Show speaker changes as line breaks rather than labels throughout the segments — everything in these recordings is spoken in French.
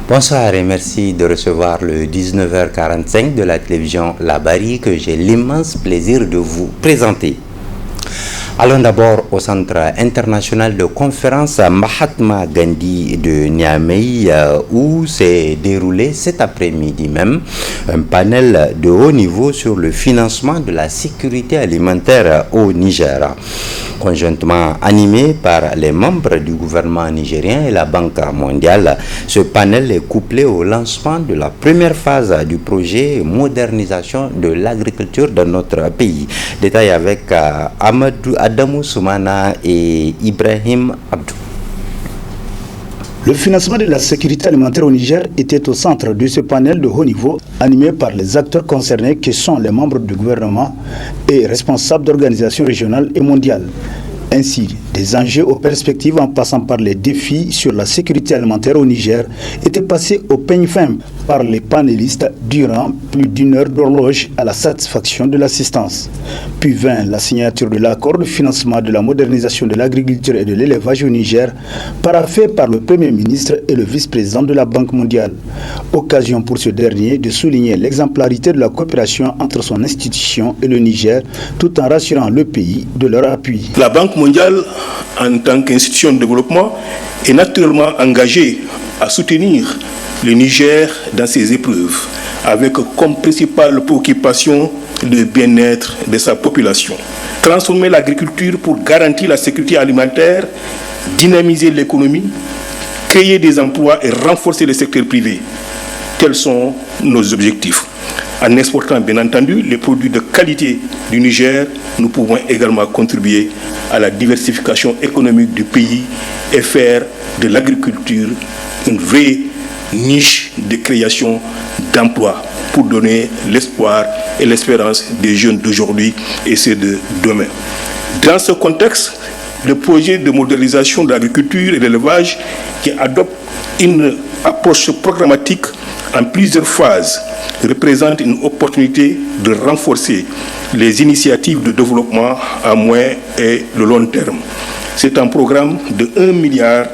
Bonsoir et merci de recevoir le 19h45 de la télévision La Barry que j'ai l'immense plaisir de vous présenter. Allons d'abord au Centre international de conférence Mahatma Gandhi de Niamey où s'est déroulé cet après-midi même un panel de haut niveau sur le financement de la sécurité alimentaire au Niger. Conjointement animé par les membres du gouvernement nigérien et la Banque mondiale, ce panel est couplé au lancement de la première phase du projet modernisation de l'agriculture dans notre pays. Détail avec Adamou Soumana et Ibrahim Abdou.
Le financement de la sécurité alimentaire au Niger était au centre de ce panel de haut niveau animé par les acteurs concernés qui sont les membres du gouvernement et responsables d'organisations régionales et mondiales. Ainsi, des enjeux aux perspectives en passant par les défis sur la sécurité alimentaire au Niger étaient passés au peigne fin par les panélistes durant plus d'une heure d'horloge à la satisfaction de l'assistance. Puis vint la signature de l'accord de financement de la modernisation de l'agriculture et de l'élevage au Niger, paraphé par le Premier ministre et le vice-président de la Banque mondiale. Occasion pour ce dernier de souligner l'exemplarité de la coopération entre son institution et le Niger, tout en rassurant le pays de leur appui.
La Banque mondiale, en tant qu'institution de développement, est naturellement engagée à soutenir le Niger dans ses épreuves, avec comme principale préoccupation le bien-être de sa population. Transformer l'agriculture pour garantir la sécurité alimentaire, dynamiser l'économie, créer des emplois et renforcer le secteur privé. Tels sont nos objectifs. En exportant bien entendu les produits de qualité du Niger, nous pouvons également contribuer à la diversification économique du pays et faire de l'agriculture une vraie niche de création d'emplois pour donner l'espoir et l'espérance des jeunes d'aujourd'hui et ceux de demain. Dans ce contexte, le projet de modernisation de l'agriculture et de l'élevage qui adopte une approche programmatique en plusieurs phases représente une opportunité de renforcer les initiatives de développement à moyen et le long terme. C'est un programme de 1 milliard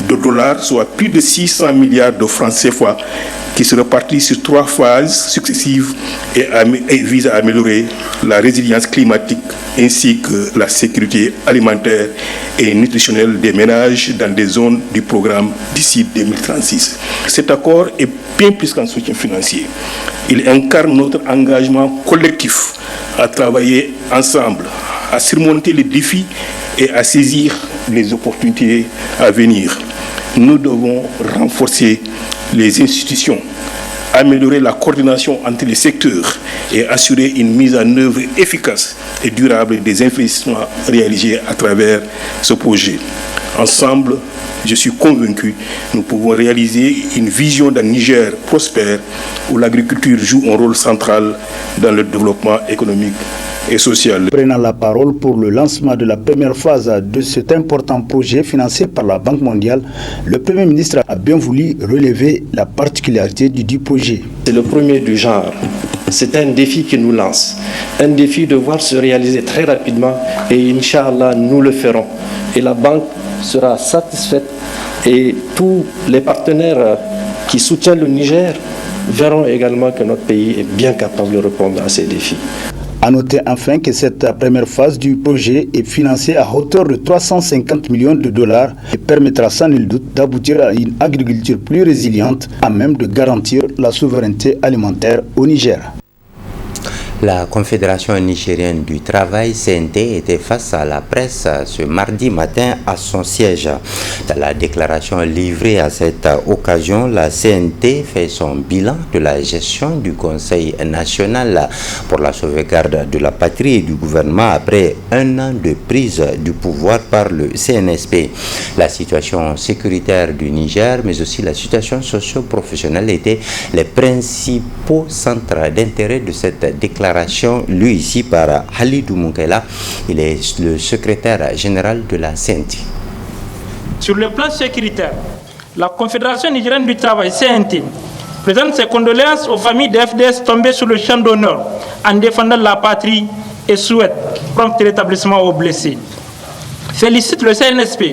de dollars, soit plus de 600 milliards de francs CFA, qui se répartit sur 3 phases successives et vise à améliorer la résilience climatique ainsi que la sécurité alimentaire et nutritionnelle des ménages dans des zones du programme d'ici 2036. Cet accord est bien plus qu'un soutien financier. Il incarne notre engagement collectif à travailler ensemble, à surmonter les défis et à saisir les opportunités à venir. Nous devons renforcer les institutions, améliorer la coordination entre les secteurs et assurer une mise en œuvre efficace et durable des investissements réalisés à travers ce projet. Ensemble, je suis convaincu, nous pouvons réaliser une vision d'un Niger prospère où l'agriculture joue un rôle central dans le développement économique et social.
Prenant la parole pour le lancement de la première phase de cet important projet financé par la Banque mondiale, le Premier ministre a bien voulu relever la particularité du projet.
C'est le premier du genre. C'est un défi qui nous lance, un défi de voir se réaliser très rapidement et Inch'Allah, nous le ferons. Et la Banque sera satisfaite et tous les partenaires qui soutiennent le Niger verront également que notre pays est bien capable de répondre à ces défis.
A noter enfin que cette première phase du projet est financée à hauteur de 350 millions de dollars et permettra sans nul doute d'aboutir à une agriculture plus résiliente à même de garantir la souveraineté alimentaire au Niger.
La Confédération nigérienne du travail, CNT, était face à la presse ce mardi matin à son siège. Dans la déclaration livrée à cette occasion, la CNT fait son bilan de la gestion du Conseil national pour la sauvegarde de la patrie et du gouvernement après un an de prise du pouvoir par le CNSP. La situation sécuritaire du Niger, mais aussi la situation socio-professionnelle étaient les principaux centres d'intérêt de cette déclaration. Lu ici par Halidou Moukela, il est le secrétaire général de la CNT.
Sur le plan sécuritaire, la Confédération nigérienne du travail, CNT, présente ses condoléances aux familles des FDS tombées sur le champ d'honneur en défendant la patrie et souhaite prompt rétablissement aux blessés. Félicite le CNSP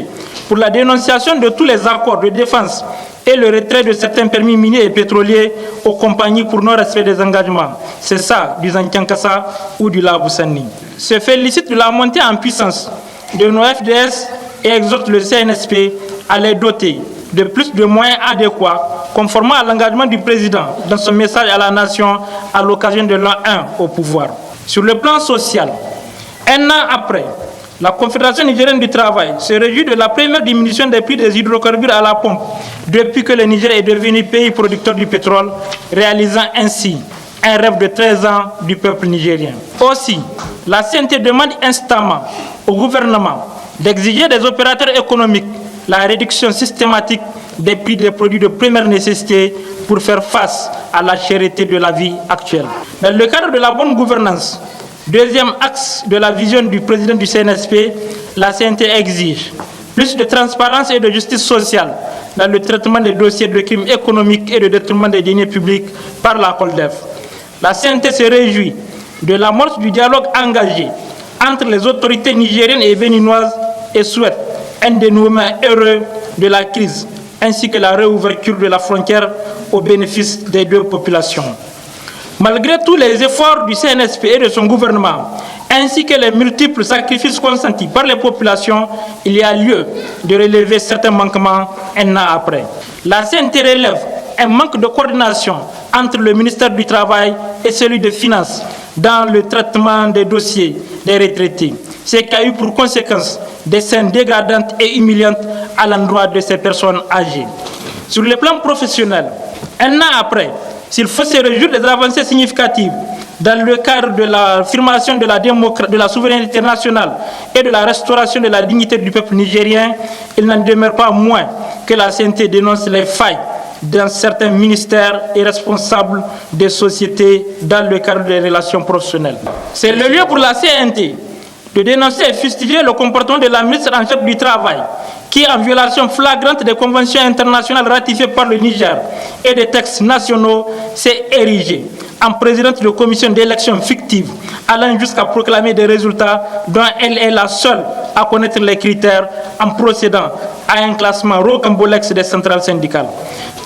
pour la dénonciation de tous les accords de défense et le retrait de certains permis miniers et pétroliers aux compagnies pour non-respect des engagements. C'est ça, du Zankiankassa ou du Laboussani. Se félicite de la montée en puissance de nos FDS et exhorte le CNSP à les doter de plus de moyens adéquats, conformément à l'engagement du président dans son message à la nation à l'occasion de l'an 1 au pouvoir. Sur le plan social, un an après, la Confédération nigérienne du travail se réjouit de la première diminution des prix des hydrocarbures à la pompe depuis que le Niger est devenu pays producteur du pétrole, réalisant ainsi un rêve de 13 ans du peuple nigérien. Aussi, la CNT demande instamment au gouvernement d'exiger des opérateurs économiques la réduction systématique des prix des produits de première nécessité pour faire face à la cherté de la vie actuelle. Dans le cadre de la bonne gouvernance, deuxième axe de la vision du président du CNSP, la CNT exige plus de transparence et de justice sociale dans le traitement des dossiers de crimes économiques et de détournement des deniers publics par la COLDEF. La CNT se réjouit de l'amorce du dialogue engagé entre les autorités nigériennes et béninoises et souhaite un dénouement heureux de la crise, ainsi que la réouverture de la frontière au bénéfice des deux populations. Malgré tous les efforts du CNSP et de son gouvernement, ainsi que les multiples sacrifices consentis par les populations, il y a lieu de relever certains manquements un an après. La CNT relève un manque de coordination entre le ministère du Travail et celui des Finances dans le traitement des dossiers des retraités, ce qui a eu pour conséquence des scènes dégradantes et humiliantes à l'endroit de ces personnes âgées. Sur le plan professionnel, un an après, s'il faut se réjouir des avancées significatives dans le cadre de l'affirmation de la souveraineté nationale et de la restauration de la dignité du peuple nigérien, il n'en demeure pas moins que la CNT dénonce les failles dans certains ministères et responsables des sociétés dans le cadre des relations professionnelles. C'est le lieu pour la CNT de dénoncer et fustiger le comportement de la ministre en chef du Travail, qui, en violation flagrante des conventions internationales ratifiées par le Niger et des textes nationaux, s'est érigée en présidente de commission d'élection fictive, allant jusqu'à proclamer des résultats dont elle est la seule à connaître les critères en procédant à un classement rocambolesque des centrales syndicales.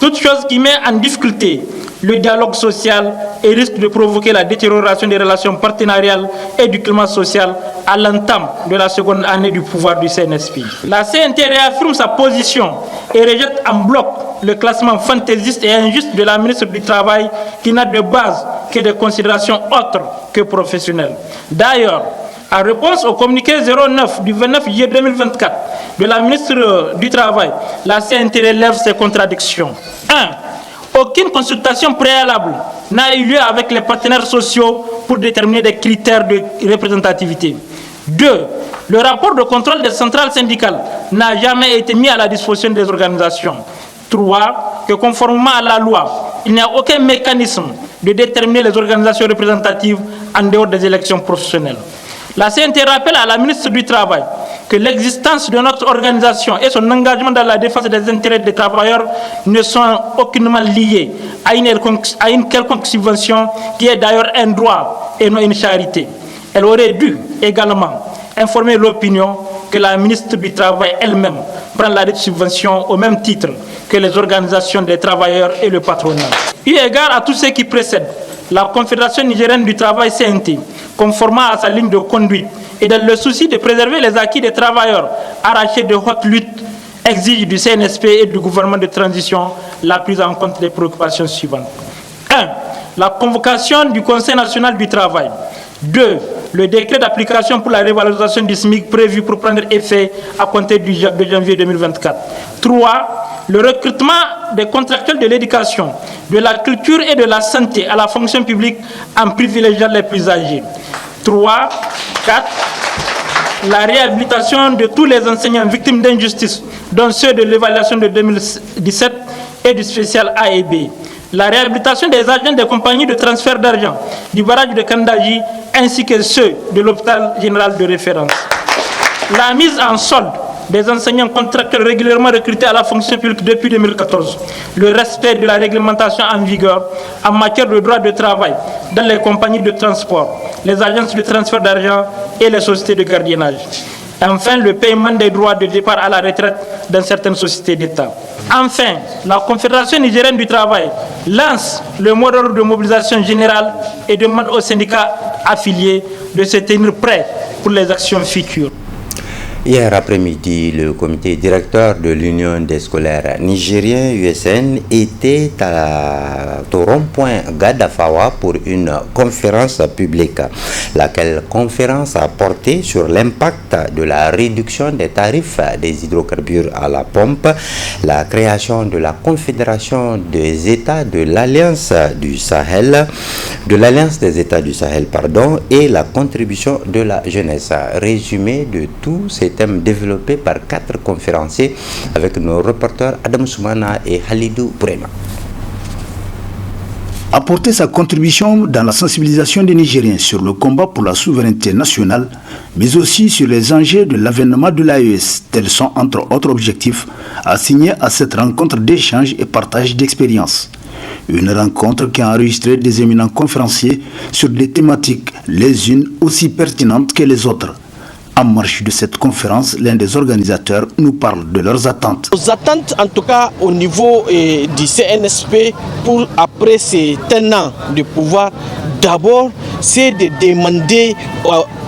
Toute chose qui met en difficulté le dialogue social et risque de provoquer la détérioration des relations partenariales et du climat social à l'entame de la seconde année du pouvoir du CNSP. La CNT réaffirme sa position et rejette en bloc le classement fantaisiste et injuste de la ministre du Travail qui n'a de base que des considérations autres que professionnelles. D'ailleurs, en réponse au communiqué 09 du 29 juillet 2024 de la ministre du Travail, la CNT relève ses contradictions. 1. Aucune consultation préalable n'a eu lieu avec les partenaires sociaux pour déterminer des critères de représentativité. 2. Le rapport de contrôle des centrales syndicales n'a jamais été mis à la disposition des organisations. 3. Que conformément à la loi, il n'y a aucun mécanisme de déterminer les organisations représentatives en dehors des élections professionnelles. La CNT rappelle à la ministre du Travail que l'existence de notre organisation et son engagement dans la défense des intérêts des travailleurs ne sont aucunement liés à une quelconque subvention qui est d'ailleurs un droit et non une charité. Elle aurait dû également informer l'opinion que la ministre du Travail elle-même prend la subvention au même titre que les organisations des travailleurs et le patronat. Eu égard à tout ce qui précède, la Confédération nigérienne du travail CNT, conformément à sa ligne de conduite et dans le souci de préserver les acquis des travailleurs arrachés de haute lutte, exige du CNSP et du gouvernement de transition la prise en compte des préoccupations suivantes. 1. La convocation du Conseil national du travail. 2. Le décret d'application pour la révalorisation du SMIC prévu pour prendre effet à compter de janvier 2024. 3. Le recrutement des contractuels de l'éducation, de la culture et de la santé à la fonction publique en privilégiant les plus âgés. 3. 4. La réhabilitation de tous les enseignants victimes d'injustice, dont ceux de l'évaluation de 2017 et du spécial A et B. La réhabilitation des agents des compagnies de transfert d'argent du barrage de Kandaji ainsi que ceux de l'hôpital général de référence. La mise en solde des enseignants contractuels régulièrement recrutés à la fonction publique depuis 2014. Le respect de la réglementation en vigueur en matière de droit de travail dans les compagnies de transport, les agences de transfert d'argent et les sociétés de gardiennage. Enfin, le paiement des droits de départ à la retraite dans certaines sociétés d'État. Enfin, la Confédération nigérienne du travail lance le mot d'ordre de mobilisation générale et demande aux syndicats affiliés de se tenir prêts pour les actions futures.
Hier après-midi, le comité directeur de l'Union des scolaires nigériens USN était au rond-point Gadafawa pour une conférence publique. Laquelle conférence a porté sur l'impact de la réduction des tarifs des hydrocarbures à la pompe, la création de la Confédération des États de l'Alliance du Sahel, des États du Sahel, et la contribution de la jeunesse. Résumé de tous ces thèmes développés par 4 conférenciers avec nos reporters Adam Soumana et Halidou Bourema.
Apporter sa contribution dans la sensibilisation des Nigériens sur le combat pour la souveraineté nationale, mais aussi sur les enjeux de l'avènement de l'AES, tels sont entre autres objectifs assignés à cette rencontre d'échange et partage d'expériences. Une rencontre qui a enregistré des éminents conférenciers sur des thématiques les unes aussi pertinentes que les autres. En marge de cette conférence, l'un des organisateurs nous parle de leurs attentes.
Nos attentes, en tout cas au niveau du CNSP, pour après ces 1 an de pouvoir, d'abord, c'est de demander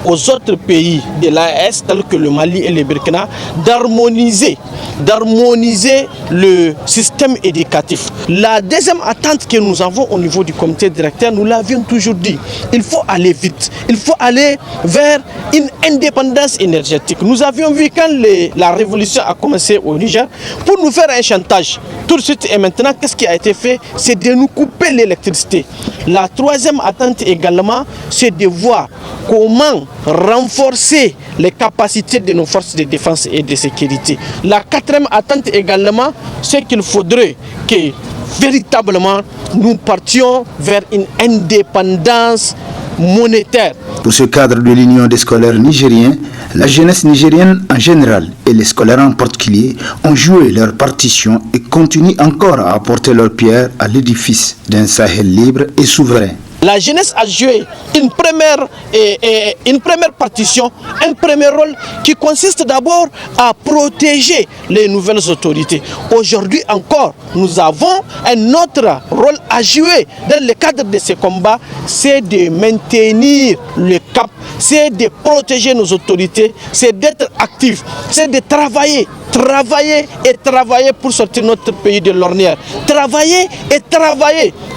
aux autres pays de l'AES, tels que le Mali et le Burkina, d'harmoniser le système éducatif. La deuxième attente que nous avons au niveau du comité directeur, nous l'avions toujours dit, il faut aller vite, il faut aller vers une indépendance énergétique. Nous avions vu quand la révolution a commencé au Niger, pour nous faire un chantage, tout de suite et maintenant, qu'est-ce qui a été fait? C'est de nous couper l'électricité. La troisième attente également, c'est de voir comment renforcer les capacités de nos forces de défense et de sécurité. La quatrième attente également, c'est qu'il faudrait que véritablement nous partions vers une indépendance monétaire.
Pour ce cadre de l'Union des scolaires nigériens, la jeunesse nigérienne en général et les scolaires en particulier ont joué leur partition et continuent encore à apporter leur pierre à l'édifice d'un Sahel libre et souverain.
La jeunesse a joué une première partition, un premier rôle qui consiste d'abord à protéger les nouvelles autorités. Aujourd'hui encore, nous avons un autre rôle à jouer dans le cadre de ces combats, c'est de maintenir le cap, c'est de protéger nos autorités, c'est d'être actifs, c'est de travailler pour sortir notre pays de l'ornière. Travailler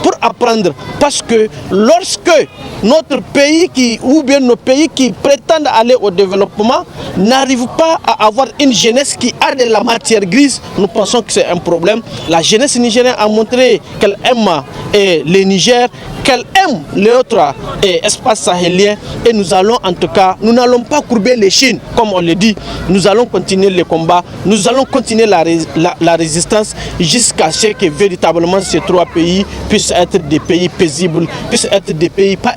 pour apprendre. Parce que lorsque notre pays ou bien nos pays qui prétendent aller au développement n'arrivent pas à avoir une jeunesse qui a de la matière grise, nous pensons que c'est un problème. La jeunesse nigérienne a montré qu'elle aime le Niger, qu'elle aime les autres espaces sahéliens, et nous allons en tout cas, nous n'allons pas courber les chines, comme on le dit, nous allons continuer les combats, nous allons continuer la résistance jusqu'à ce que véritablement ces 3 pays puissent être des pays paisibles, puissent être des pays pas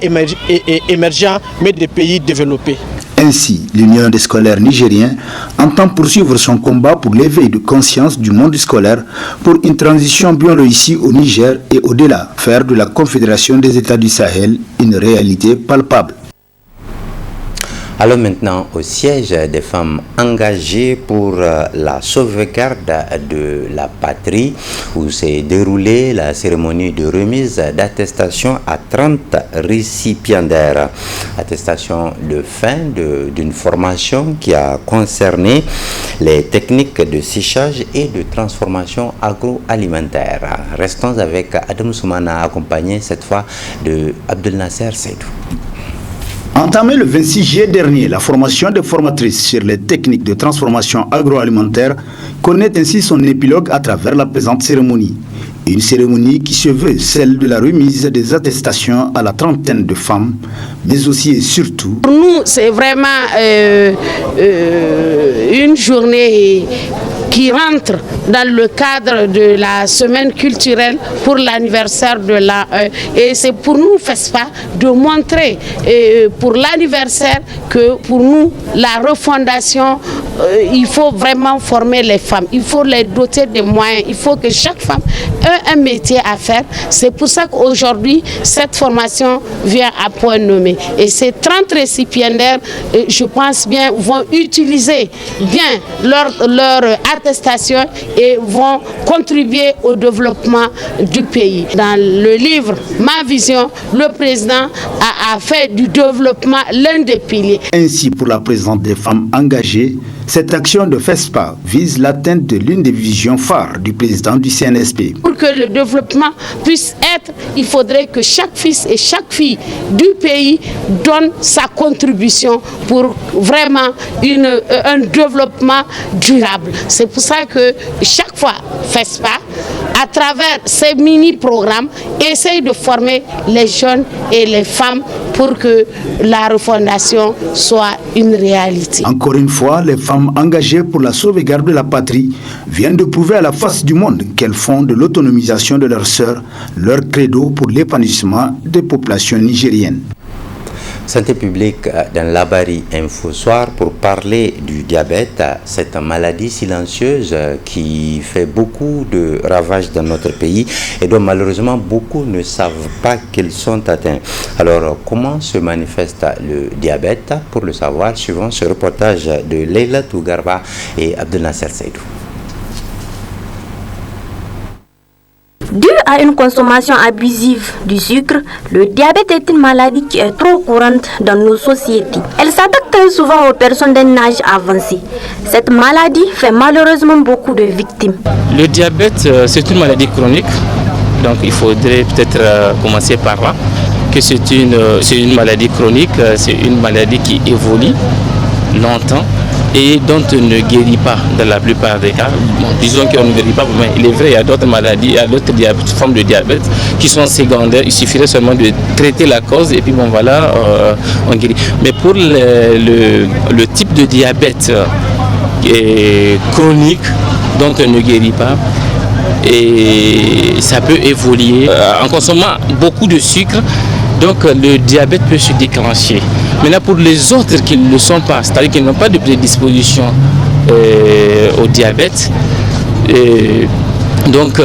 émergents, mais des pays développés.
Ainsi, l'Union des scolaires nigériens entend poursuivre son combat pour l'éveil de conscience du monde scolaire pour une transition bien réussie au Niger et au-delà, faire de la Confédération des États du Sahel une réalité palpable.
Alors maintenant au siège des femmes engagées pour la sauvegarde de la patrie, où s'est déroulée la cérémonie de remise d'attestation à 30 récipiendaires. Attestation de fin d'une formation qui a concerné les techniques de séchage et de transformation agroalimentaire. Restons avec Adam Soumana, accompagné cette fois de Abdel Nasser Seydou.
Entamée le 26 juillet dernier, la formation des formatrices sur les techniques de transformation agroalimentaire connaît ainsi son épilogue à travers la présente cérémonie. Une cérémonie qui se veut celle de la remise des attestations à la trentaine de femmes, mais aussi et surtout...
Pour nous, c'est vraiment une journée qui rentre dans le cadre de la semaine culturelle pour l'anniversaire de l'AE. Et c'est pour nous, FESPA, de montrer pour l'anniversaire que pour nous, la refondation il faut vraiment former les femmes, il faut les doter de moyens, il faut que chaque femme ait un métier à faire. C'est pour ça qu'aujourd'hui, cette formation vient à point nommé. Et ces 30 récipiendaires, je pense bien, vont utiliser bien leur attestation et vont contribuer au développement du pays. Dans le livre Ma Vision, le président a fait du développement l'un des piliers.
Ainsi, pour la présence des femmes engagées, cette action de FESPA vise l'atteinte de l'une des visions phares du président du CNSP.
Pour que le développement puisse être, il faudrait que chaque fils et chaque fille du pays donne sa contribution pour vraiment un développement durable. C'est pour ça que chaque fois FESPA, à travers ces mini-programmes, essaye de former les jeunes et les femmes pour que la refondation soit une réalité.
Encore une fois, les femmes engagées pour la sauvegarde de la patrie viennent de prouver à la face du monde qu'elles font de l'autonomisation de leurs sœurs leur credo pour l'épanouissement des populations nigériennes.
Santé publique dans Labari Info Soir pour parler du diabète, cette maladie silencieuse qui fait beaucoup de ravages dans notre pays et dont malheureusement beaucoup ne savent pas qu'ils sont atteints. Alors comment se manifeste le diabète? Pour le savoir, suivant ce reportage de Leila Tougarba et Abdel Nasser Seydou.
Dû à une consommation abusive du sucre, le diabète est une maladie qui est trop courante dans nos sociétés. Elle s'attaque très souvent aux personnes d'un âge avancé. Cette maladie fait malheureusement beaucoup de victimes.
Le diabète, c'est une maladie chronique, donc il faudrait peut-être commencer par là, que c'est une maladie chronique, c'est une maladie qui évolue longtemps et dont on ne guérit pas dans la plupart des cas. Bon, disons qu'on ne guérit pas, mais il est vrai, il y a d'autres maladies, il y a d'autres formes de diabète qui sont secondaires. Il suffirait seulement de traiter la cause et puis bon voilà, on guérit. Mais pour le type de diabète chronique dont on ne guérit pas, et ça peut évoluer en consommant beaucoup de sucre. Donc le diabète peut se déclencher. Maintenant pour les autres qui ne le sont pas, c'est-à-dire qui n'ont pas de prédisposition au diabète, donc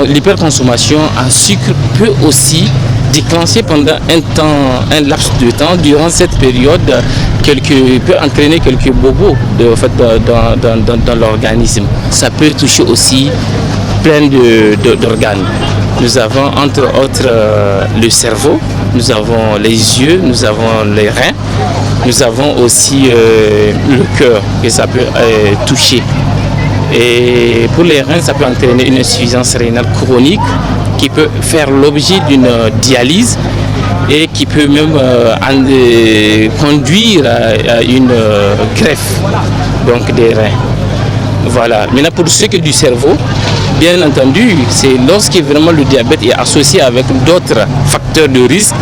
l'hyperconsommation en sucre peut aussi déclencher pendant un laps de temps, durant cette période, peut entraîner quelques bobos dans l'organisme. Ça peut toucher aussi plein d'organes. Nous avons entre autres le cerveau, nous avons les yeux, nous avons les reins, nous avons aussi le cœur que ça peut toucher. Et pour les reins, ça peut entraîner une insuffisance rénale chronique qui peut faire l'objet d'une dialyse et qui peut même conduire à une greffe donc des reins. Voilà. Maintenant pour ce qui est du cerveau, bien entendu, c'est lorsque vraiment le diabète est associé avec d'autres facteurs de risque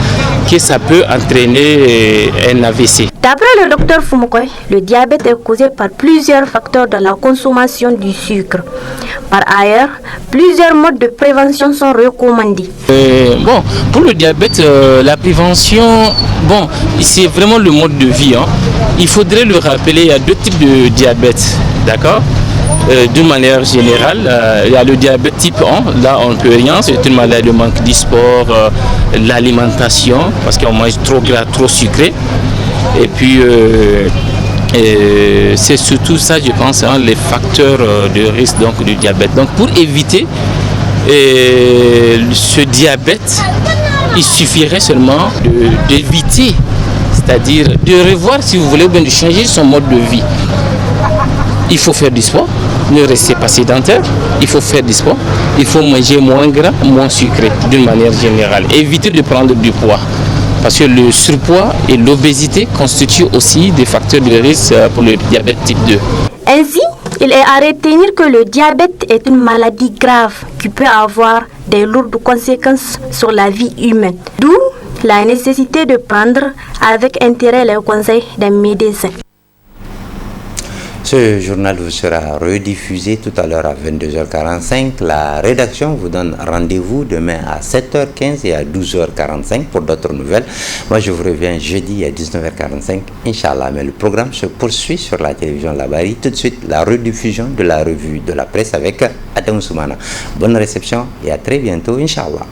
que ça peut entraîner un AVC.
D'après le docteur Fumukoy, le diabète est causé par plusieurs facteurs dans la consommation du sucre. Par ailleurs, plusieurs modes de prévention sont recommandés.
Bon, pour le diabète, la prévention, bon, c'est vraiment le mode de vie. Il faudrait le rappeler, il y a deux types de diabète, d'accord? D'une manière générale, il y a le diabète type 1, là on ne peut rien, c'est une maladie de manque du sport, l'alimentation, parce qu'on mange trop gras, trop sucré. Et puis c'est surtout ça, je pense, les facteurs de risque donc, du diabète. Donc pour éviter ce diabète, il suffirait seulement d'éviter, c'est-à-dire de revoir, si vous voulez, ou bien de changer son mode de vie. Il faut faire du sport, ne restez pas sédentaire, il faut faire du sport, il faut manger moins gras, moins sucré d'une manière générale. Évitez de prendre du poids parce que le surpoids et l'obésité constituent aussi des facteurs de risque pour le diabète type 2.
Ainsi, il est à retenir que le diabète est une maladie grave qui peut avoir des lourdes conséquences sur la vie humaine. D'où la nécessité de prendre avec intérêt les conseils d'un médecin.
Ce journal vous sera rediffusé tout à l'heure à 22h45. La rédaction vous donne rendez-vous demain à 7h15 et à 12h45 pour d'autres nouvelles. Moi, je vous reviens jeudi à 19h45, Inch'Allah. Mais le programme se poursuit sur la télévision Labari. Tout de suite, la rediffusion de la revue de la presse avec Adam Soumana. Bonne réception et à très bientôt, Inch'Allah.